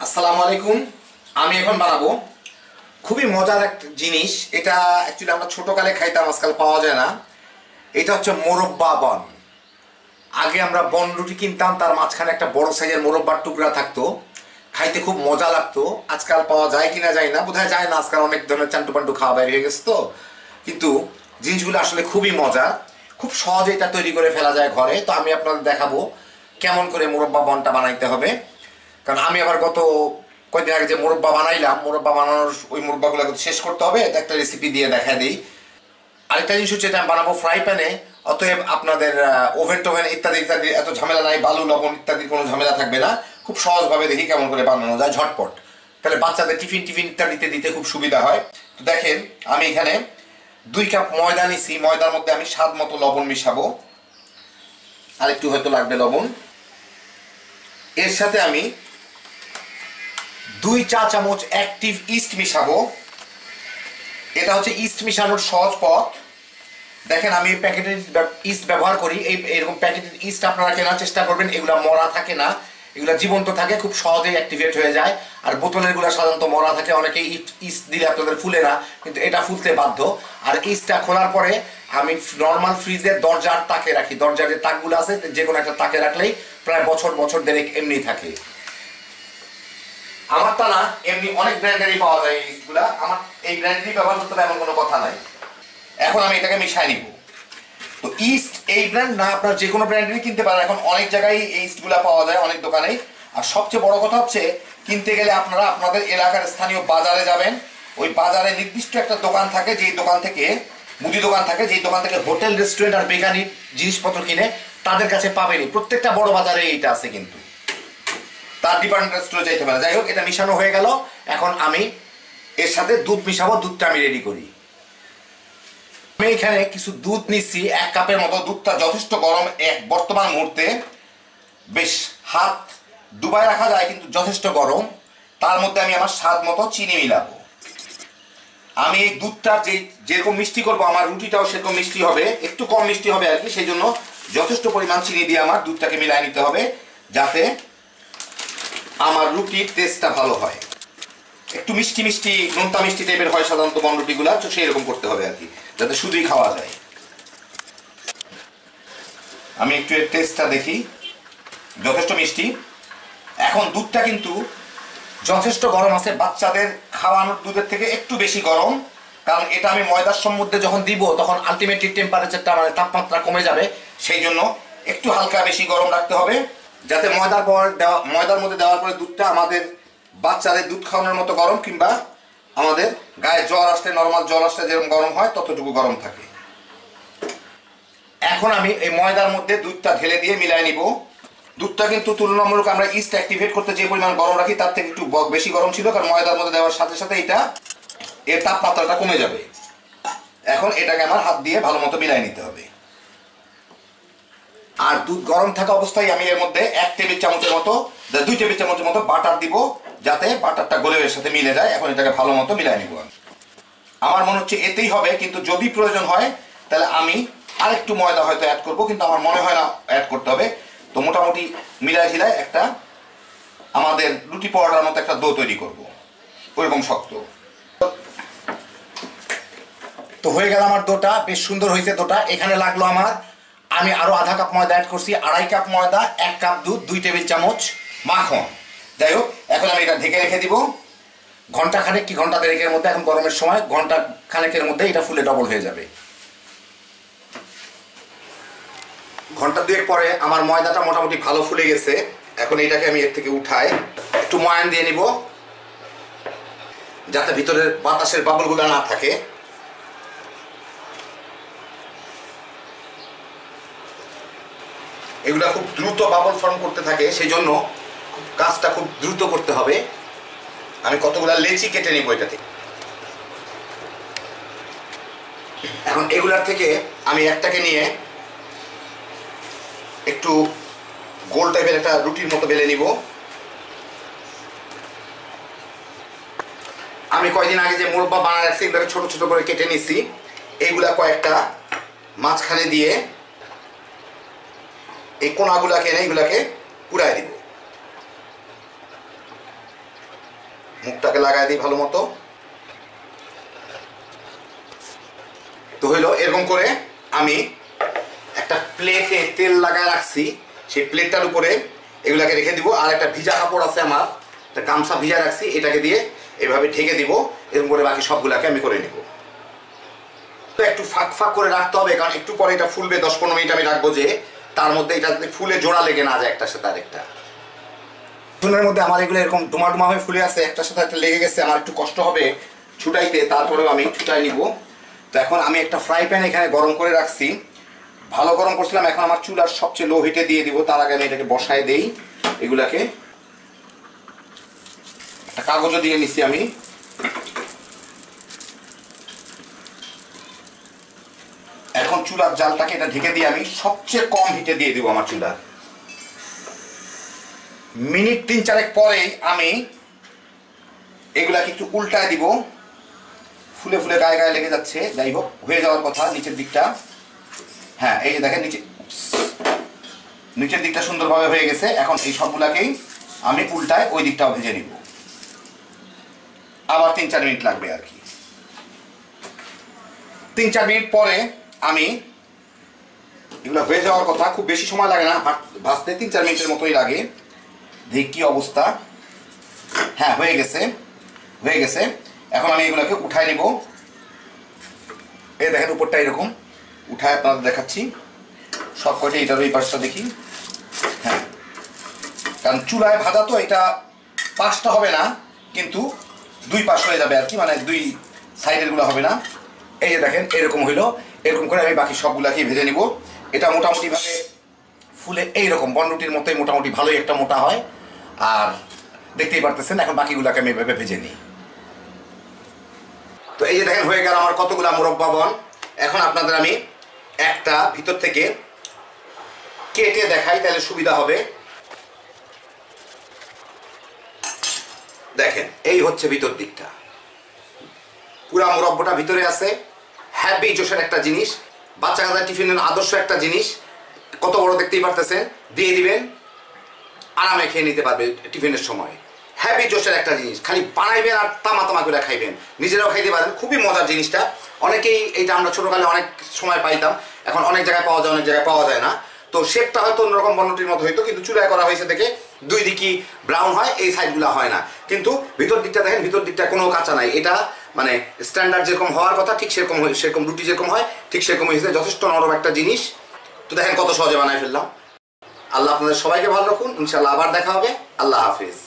আসসালামু আলাইকুম। আমি এখন বানাবো খুবই মজার একটা জিনিস। এটা অ্যাকচুয়ালি আমরা ছোটকালে খাইতাম, আজকাল পাওয়া যায় না। এটা হচ্ছে মোরব্বা বন। আগে আমরা বন রুটি কিনতাম, তার মাঝখানে একটা বড় সাইজের মোরব্বার টুকরা থাকতো, খাইতে খুব মজা লাগতো। আজকাল পাওয়া যায় কিনা যায় না, বোধহয় যায় না, আজকাল অনেক ধরনের চান্টু পান্টু খাওয়া বাইরে হয়ে গেছে। তো কিন্তু জিনিসগুলো আসলে খুবই মজা, খুব সহজে এটা তৈরি করে ফেলা যায় ঘরে। তো আমি আপনাদের দেখাবো কেমন করে মোরব্বা বনটা বানাইতে হবে। কারণ আমি আবার গত কয়েকদিন আগে যে মোরব্বা বানাইলাম, মোরব্বা বানানোর ওই মোরব্বাগুলো শেষ করতে হবে, একটা রেসিপি দিয়ে দেখা দিই। আরেকটা জিনিস হচ্ছে এটা আমি বানাবো ফ্রাই প্যানে, অতএব আপনাদের ওভেন টোভেন ইত্যাদি ইত্যাদি এত ঝামেলা নাই, বালু লবণ ইত্যাদির কোনো ঝামেলা থাকবে না। খুব সহজভাবে দেখি কেমন করে বানানো যায়, ঝটপট। তাহলে বাচ্চাদের টিফিন টিফিন ইত্যাদিতে দিতে খুব সুবিধা হয়। তো দেখেন, আমি এখানে 2 কাপ ময়দা নিছি। ময়দার মধ্যে আমি স্বাদ মতো লবণ মিশাবো, আরেকটু হয়তো লাগবে লবণ। এর সাথে আমি 2 চা চামচ অ্যাক্টিভ ইস্ট মিশাবো। এটা হচ্ছে ইস্ট মিশানোর সহজ পথ। দেখেন, আমি প্যাকেটের ইস্ট ব্যবহার করি। এরকম প্যাকেটের ইস্ট আপনারা কেনার চেষ্টা করবেন, এগুলো মরা থাকে না, এগুলো জীবন্ত থাকে, খুব সহজেই অ্যাক্টিভেট হয়ে যায়। আর বোতলের গুলো সাধারণত মরা থাকে, অনেকে ইস্ট দিলে আপনাদের ফুলে না, কিন্তু এটা ফুলতে বাধ্য। আর ইস্টটা খোলার পরে আমি নর্মাল ফ্রিজের দরজার তাকে রাখি। দরজার যে তাকগুলো আছে, যে কোনো একটা তাকে রাখলেই প্রায় বছর বছর দেড়েক এমনি থাকে। আমারটা না, এমনি অনেক ব্র্যান্ডেরই পাওয়া যায় ইস্টগুলা। আমার এই ব্র্যান্ডেরই ব্যবহার করতে হবে এমন কোনো কথা নাই। এখন আমি এটাকে মিশাই নিব। তো ইস্ট এই ব্র্যান্ড না, আপনার যে কোনো ব্র্যান্ডেরই কিনতে পারেন। এখন অনেক জায়গায় এই ইস্টগুলা পাওয়া যায়, অনেক দোকানেই। আর সবচেয়ে বড় কথা হচ্ছে, কিনতে গেলে আপনারা আপনাদের এলাকার স্থানীয় বাজারে যাবেন। ওই বাজারে নির্দিষ্ট একটা দোকান থাকে, যেই দোকান থেকে মুদি দোকান থাকে, যেই দোকান থেকে হোটেল রেস্টুরেন্ট আর বেকারির জিনিসপত্র কিনে, তাদের কাছে পাবেনই। প্রত্যেকটা বড় বাজারে এইটা আছে, কিন্তু তার ডিপার্টমেন্টাল স্টোরে যাইতে পারে। যাই হোক, এটা মিশানো হয়ে গেল। এখন আমি এর সাথে দুধ মিশাবো। দুধটা আমি রেডি করি। আমি এখানে কিছু দুধ নিচ্ছি, 1 কাপের মতো। দুধটা যথেষ্ট গরম বর্তমান মুহূর্তে, বেশ হাত ডুবাই রাখা যায়, কিন্তু যথেষ্ট গরম। তার মধ্যে আমি আমার স্বাদ মতো চিনি মিলাবো। আমি এই দুধটা যেরকম মিষ্টি করবো, আমার রুটিটাও সেরকম মিষ্টি হবে, একটু কম মিষ্টি হবে আর কি। সেই জন্য যথেষ্ট পরিমাণ চিনি দিয়ে আমার দুধটাকে মিলাই নিতে হবে, যাতে আমার রুটির টেস্টটা ভালো হয়। একটু মিষ্টি মিষ্টি, নোনতা মিষ্টি টাইপের হয় সাধারণত বনরুটিগুলা, তো সেই রকম করতে হবে আর কি, যাতে শুধুই খাওয়া যায়। আমি একটু এর টেস্টটা দেখি, যথেষ্ট মিষ্টি। এখন দুধটা কিন্তু যথেষ্ট গরম আছে, বাচ্চাদের খাওয়ানোর দুধের থেকে একটু বেশি গরম। কারণ এটা আমি ময়দার মধ্যে যখন দিব, তখন আলটিমেটলি টেম্পারেচারটা, মানে তাপমাত্রা কমে যাবে। সেই জন্য একটু হালকা বেশি গরম রাখতে হবে, যাতে ময়দার মধ্যে দেওয়ার পরে দুধটা আমাদের বাচ্চাদের দুধ খাওয়ানোর মতো গরম, কিংবা আমাদের গায়ে জ্বর আসলে, নর্মাল জ্বর আসলে যেরকম গরম হয় ততটুকু গরম থাকে। এখন আমি এই ময়দার মধ্যে দুধটা ঢেলে দিয়ে মিলাই নিব। দুধটা কিন্তু তুলনামূলক আমরা ইস্ট অ্যাক্টিভেট করতে যে পরিমাণ গরম রাখি, তার থেকে একটু বেশি গরম ছিল, কারণ ময়দার মধ্যে দেওয়ার সাথে সাথে এটা এর তাপমাত্রাটা কমে যাবে। এখন এটাকে আমার হাত দিয়ে ভালো মতো মিলাই নিতে হবে। আর দুধ গরম থাকা অবস্থায় আমি এর মধ্যে 1 টেবিল চামচের মতো, 2 টেবিল চামচের মতো বাটার দিব, যাতে বাটারটা গলে এর সাথে মিলে যায়। এখন এটাকে ভালো মতো মিলাই নিব। আমার মনে হচ্ছে এতেই হবে, কিন্তু যদি প্রয়োজন হয় তাহলে আমি আরেকটু ময়দা হয়তো অ্যাড করব, কিন্তু আমার মনে হয় না অ্যাড করতে হবে। তো মোটামুটি মিলাই ঝিলাই একটা আমাদের রুটি পরোটার মতো একটা ডো তৈরি করব, ওইরকম শক্ত। তো হয়ে গেল আমার ডোটা, বেশ সুন্দর হয়েছে ডোটা। এখানে লাগলো আমার, আমি আরো আধা কাপ ময়দা অ্যাড করছি, 2.5 কাপ ময়দা, 1 কাপ দুধ, 2 টেবিল চামচ মাখন। যাই হোক, এখন আমি এটা ঢেকে রেখে দিব ঘন্টা খানেক কি ঘন্টা দেড়েকের মধ্যে। এখন গরমের সময় ঘন্টা খানেকের মধ্যে এটা ফুলে ডবল হয়ে যাবে। ঘন্টা 2 পরে আমার ময়দাটা মোটামুটি ভালো ফুলে গেছে। এখন এটাকে আমি এর থেকে উঠাই, একটু ময়ান দিয়ে নিব, যাতে ভিতরের বাতাসের বাবলগুলো না থাকে। এগুলা খুব দ্রুত বাবল ফর্ম করতে থাকে, সেই জন্য কাজটা খুব দ্রুত করতে হবে। আমি কতগুলা লেচি কেটে নিব এটা থেকে। এখন এগুলার থেকে আমি একটাকে নিয়ে একটু গোল টাইপের একটা রুটির মতো বেলে নিব। আমি কয়েকদিন আগে যে মোরব্বা বানায় রাখছি, এগুলোকে ছোট ছোট করে কেটে নিছি। এইগুলা কয়েকটা মাঝখানে দিয়ে এই কোনাগুলাকে এনে এগুলাকে পুরাই দিব। মুখটাকে লাগাই দিই ভালো মতো। তো হইলো এরকম করে আমি একটা প্লেটে তেল লাগায় রাখছি, সেই প্লেটটার উপরে এগুলাকে রেখে দিব। আর একটা ভিজা কাপড় আছে আমার, একটা গামছা ভিজা রাখছি, এটাকে দিয়ে এভাবে ঢেকে দিব। এরকম করে বাকি সবগুলাকে আমি করে নিব। তো একটু ফাঁক ফাঁক করে রাখতে হবে, কারণ একটু পরে এটা ফুলবে। 10-15 মিনিট আমি রাখবো, যে তার মধ্যে এটা ফুলে জোড়া লেগে না যায় একটার সাথে আরেকটা। চুনের মধ্যে আমার এগুলো এরকম ডুমা ডুমা হয়ে ফুলে আছে, একটার সাথে একটা লেগে গেছে, আমার একটু কষ্ট হবে ছুটাইতে, তারপরেও আমি ছুটাই নিব। তো এখন আমি একটা ফ্রাই প্যান এখানে গরম করে রাখছি, ভালো গরম করছিলাম। এখন আমার চুলার সবচেয়ে লো হিটে দিয়ে দিব। তার আগে আমি এটাকে বসায় দেই। এগুলাকে একটা কাগজও দিয়ে নিছি আমি। এখন চুলার জালটাকে এটা ঢেকে দিয়ে আমি সবচেয়ে কম হিটে দিয়ে দিব আমার চুলা। মিনিট 3-4 পরে আমি এগুলাকে একটু উল্টায় দিব। ফুলে ফুলে গায়ে গায়ে লেগে যাচ্ছে, যাই হোক হয়ে যাওয়ার কথা নিচের দিকটা। হ্যাঁ, এই যে দেখেন নিচের দিকটা সুন্দরভাবে হয়ে গেছে। এখন এই সবগুলাকেই আমি উল্টায় ওই দিকটাও ভেজে নিব। আবার 3-4 মিনিট লাগবে আর কি। 3-4 মিনিট পরে আমি এগুলো হয়ে যাওয়ার কথা, খুব বেশি সময় লাগে না ভাজতে, 3-4 মিনিটের মতোই লাগে। দেখি কি অবস্থা। হ্যাঁ, হয়ে গেছে হয়ে গেছে। এখন আমি এগুলোকে উঠাই নিব। এই দেখেন উপরটা এরকম উঠায় আপনাদের দেখাচ্ছি। সব কয়টা এটার ওই পাশটা দেখি। হ্যাঁ, কারণ চুলায় ভাজা তো এটা পাশটা হবে না, কিন্তু 2 পাশ হয়ে যাবে আর কি, মানে 2 সাইডের গুলো হবে না। এই যে দেখেন এরকম হইলো। এরকম করে আমি বাকি সবগুলাকেই ভেজে নিব। এটা মোটামুটি ভাবে ফুলে এইরকম বনরুটির মতোই মোটামুটি ভালোই একটা মোটা হয়। আর দেখতেই পারতেছেন, এখন বাকিগুলাকে আমি এভাবে ভেজে নিই। তো এই যে দেখেন হয়ে গেল আমার কতগুলা মোরব্বা বন। এখন আপনাদের আমি একটা ভিতর থেকে কেটে দেখাই, তাহলে সুবিধা হবে। দেখেন এই হচ্ছে ভিতর দিকটা, পুরা মোরব্বাটা ভিতরে আছে। হ্যাপি জোশের একটা জিনিস, বাচ্চা কাচ্চা টিফিনের আদর্শ একটা জিনিস। কত বড় দেখতেই পারতেছেন, দিয়ে দিবেন, আরামে খেয়ে নিতে পারবে টিফিনের সময়। হ্যাপি জোশের একটা জিনিস, খালি বানাইবেন আর তামা তামা করে খাইবেন, নিজেরাও খাইতে পারেন। খুবই মজার জিনিসটা। অনেকেই এইটা আমরা ছোটকালে অনেক সময় পাইতাম, এখন অনেক জায়গায় পাওয়া যায়, অনেক জায়গায় পাওয়া যায় না। তো শেপটা হয়তো অন্যরকম বনরুটির মতো হইতো, কিন্তু চুলায় করা হয়েছে দেখে 2 দিকই ব্রাউন হয়, এই সাইডগুলো হয় না। কিন্তু ভিতর দিকটা দেখেন, ভিতর দিকটা কোনো কাঁচা নাই। এটা মানে স্ট্যান্ডার্ড যেরকম হওয়ার কথা ঠিক সেরকম রুটি যেরকম হয় ঠিক সেরকম হয়েছে। যথেষ্ট নরম একটা জিনিস। তো দেখেন কত সহজে বানাই ফেললাম। আল্লাহ আপনাদের সবাইকে ভালো রাখুন। ইনশাআল্লাহ আবার দেখা হবে। আল্লাহ হাফিজ।